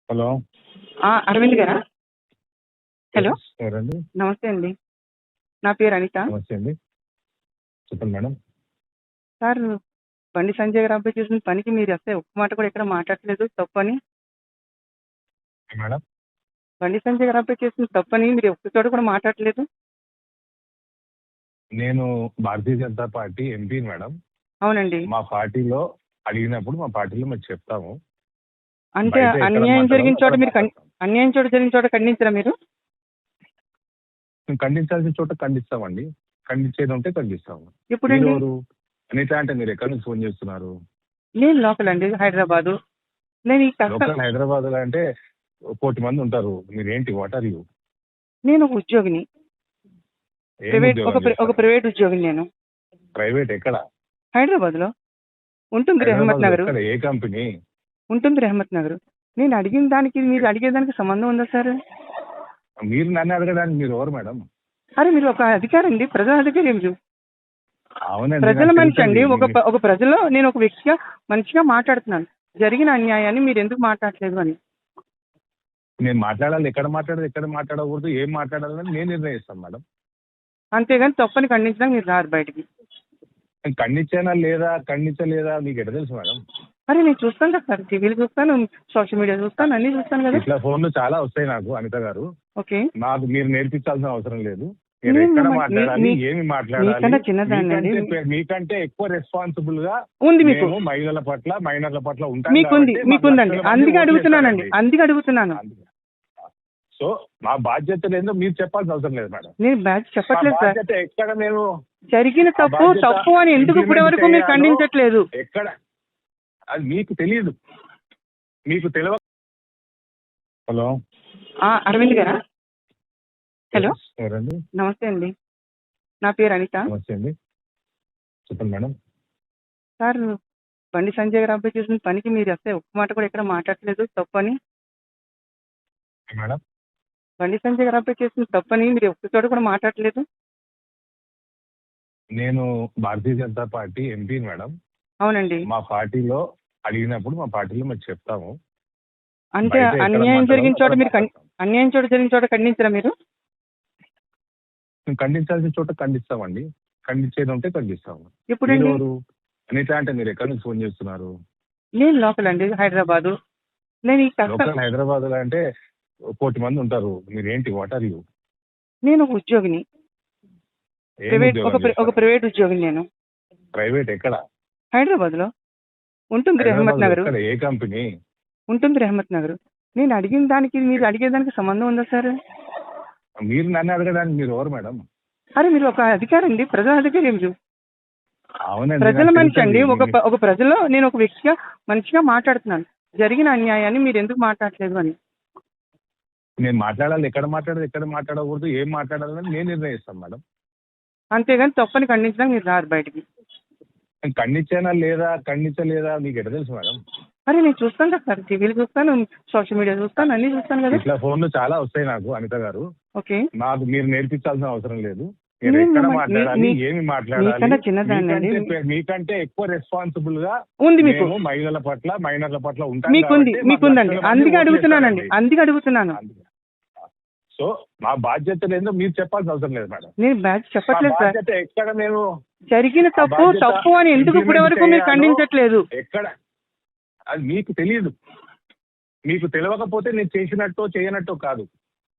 Hello. Arvind గారా? Hello, ఎవరండి? నమస్తే అండి. నా పేరు అనిత. నమస్తే అండి, చెప్పండి మేడం. సార్, బండి సంజయ్ గారు అబ్బాయి చేసిన పనికి మీరు అసలు ఒక్క మాట కూడా ఎక్కడ మాట్లాడలేదు తప్పని. మేడం, బండి సంజయ్ గారు అబ్బాయి చేసిన తప్పని మీరు ఒక్క చోట కూడా మాట్లాడలేదు. నేను Bharatiya Janata party MP madam. అవునండి. మా పార్టీలో అడిగినప్పుడు మా పార్టీలో మేము చెప్తాము. అంటే బయట ఎక్కడ అన్యాయం మాట్లాడాలో జరిగిన చోట అక్కడ మీరు మాట్లాడతాం. అన్యాయం చోట జరిగిన చోట ఖండించరా మీరు? మేము ఖండించాల్సిన చోట ఖండిస్తామండి. ఖండించేది ఉంటే ఖండిస్తాము. ఎప్పుడండి? ఎవరు అనిత అంటే మీరు ఎక్కడి నుంచి ఫోన్ చేస్తున్నారు? నేను లోకల్ అండి, హైదరాబాదు. నేను ఈ కష్టం, లోకల్ హైదరాబాద్ లో అంటే 1 కోటి మంది ఉంటారు. మీరేంటి, వాట్ ఆర్ యూ? నేను ఒక ఉద్యోగిని, ఒక ప్రైవేట్ ఉద్యోగిని. నేను ప్రైవేట్ ఎక్కడ? హైదరాబాద్ లో ఉంటుంది, రెహమత్ నగర్. ఎక్కడ? ఏ కంపెనీ? ఉంటుంది, రెహమత్ నగర్. నేను అడిగిన దానికి మీరు అడిగేదానికి సంబంధం ఉందా సార్? మీరు నన్ను అడగడానికి మీరు ఎవరు మేడం? అరే, మీరు ఒక అధికారి అండి, ప్రజా అధికారి. మీరు అవునండి, ప్రజల నాకు మనిషి అండి. తెలుసండి. ఒక ప్రజలో నేను ఒక వ్యక్తిగా మనిషిగా మాట్లాడుతున్నాను. జరిగిన అన్యాయాన్ని మీరు ఎందుకు మాట్లాడలేదు అని. నేను మాట్లాడాలి, ఎక్కడ మాట్లాడకూడదు, ఏం మాట్లాడాలని నేను నిర్ణయిస్తాను మేడం. అంతేగాని తప్పని ఖండించడానికి మీరు రారు బయటికి. నేను ఖండించలేదా మీకు ఎట్లా తెలుసు మేడం? అరే, నేను చూస్తాను కదా సార్, టీవీలు చూస్తాను, సోషల్ మీడియా చూస్తాను, అన్ని చూస్తాను కదా. ఇట్లా ఫోన్లు చాలా వస్తాయి నాకు, అనిత గారు. ఓకే, నాకు మీరు నేర్పించాల్సిన అవసరం లేదు. మీరు నేను ఎక్కడ మిమ్మల్ని- మాట్లాడాలి, మీ- ఏమి మీకన్నా మాట్లాడాలి, చిన్నదాన్ని అండి. మీకంటే ఎక్కువ రెస్పాన్సిబుల్ గా ఉంది మీకు, మేము మహిళల పట్ల, మైనర్ల పట్ల ఉంటాం. మీకుందండి. అందుకే అడుగుతున్నాను. సో మా బాధ్యత ఏందో మీరు చెప్పాల్సిన అవసరం లేదు మేడం. నేను బ్యాచ్ మా చెప్పట్లేదు సార్. బాధ్యత ఎక్కడ మేము జరిగిన తప్పు అని ఎందుకు ఇప్పటి వరకు మీరు ఖండించట్లేదు? ఎక్కడ అది మీకు తెలియదు, మీకు తెలియ. హలో. అరవింద్ గారా? హలో, ఎవరండి? నమస్తే అండి. నా పేరు అనిత. నమస్తే అండి, చెప్పండి మేడం. సార్, బండి సంజయ్ గారు అబ్బాయి చేసిన పనికి మీరు అసలు ఒక్క మాట కూడా ఎక్కడ మాట్లాడలేదు తప్పని. మేడం, బండి సంజయ్ గారు అబ్బాయి చేసిన తప్పని మీరు ఒక్క చోట కూడా మాట్లాడలేదు. నేను Bharatiya Janata party MP madam. అవునండి. మా పార్టీలో అడిగినప్పుడు మా పార్టీలో మేము చెప్తాము. అంటే బయట ఎక్కడ అన్యాయం జరిగిన మాట్లాడాలో చోట అక్కడ మీరు మాట్లాడతాం. అన్యాయం చోట జరిగిన చోట ఖండించరా మీరు? మేము ఖండించాల్సిన చోట ఖండిస్తామండి. ఖండించేది ఉంటే ఖండిస్తాము. ఎప్పుడండి? ఎవరు అనిత అంటే మీరు ఎక్కడి నుంచి ఫోన్ చేస్తున్నారు? నేను లోకల్ అండి, హైదరాబాదు. నేను ఈ కష్టం, లోకల్ హైదరాబాద్ లో అంటే 1 కోటి మంది ఉంటారు. మీరేంటి, వాట్ ఆర్ యూ? నేను ఒక ఉద్యోగిని, ఒక ప్రైవేట్ ఉద్యోగిని. నేను ప్రైవేట్ ఎక్కడ? హైదరాబాద్ లో ఉంటుంది, రెహమత్ నగర్. ఎక్కడ? ఏ కంపెనీ? ఉంటుంది, రెహమత్ నగర్. నేను అడిగిన దానికి మీరు అడిగేదానికి సంబంధం ఉందా సార్? మీరు నన్ను అడగడానికి మీరు ఎవరు మేడం? అరే, మీరు ఒక అధికారి అండి, ప్రజా అధికారి. మీరు అవునండి, ప్రజల నాకు మనిషి అండి. తెలుసండి. ఒక ప్రజలో నేను ఒక వ్యక్తిగా మనిషిగా మాట్లాడుతున్నాను. జరిగిన అన్యాయాన్ని మీరు ఎందుకు మాట్లాడలేదు అని. నేను మాట్లాడాలి, ఎక్కడ మాట్లాడకూడదు, ఏం మాట్లాడాలని నేను నిర్ణయిస్తాను మేడం. అంతేగాని తప్పని ఖండించడానికి మీరు రారు బయటికి. నేను ఖండించలేదా మీకు ఎట్లా తెలుసు మేడం? అరే, నేను చూస్తాను కదా సార్, టీవీలు చూస్తాను, సోషల్ మీడియా చూస్తాను, అన్ని చూస్తాను కదా. ఇట్లా ఫోన్లు చాలా వస్తాయి నాకు, అనిత గారు. ఓకే, నాకు మీరు నేర్పించాల్సిన అవసరం లేదు. మీరు నేను ఎక్కడ మిమ్మల్ని- మాట్లాడాలి, మీ- ఏమి మాట్లాడాలి, మీకన్నా చిన్నదాన్ని అండి. మీకంటే ఎక్కువ రెస్పాన్సిబుల్ గా ఉంది మీకు, మేము మహిళల పట్ల, మైనర్ల పట్ల ఉంటాం. మీకుందండి. అందుకే అడుగుతున్నాను. సో మా బాధ్యత ఏందో మీరు చెప్పాల్సిన అవసరం లేదు మేడం. నేను బ్యాచ్ మా చెప్పట్లేదు సార్. బాధ్యత ఎక్కడ మేము జరిగిన తప్పు అని ఎందుకు ఇప్పటి వరకు మీరు ఖండించట్లేదు? ఎక్కడ అది మీకు తెలియదు, మీకు తెలియకపోతే నేను చేసినట్టు చేయనట్టు కాదు.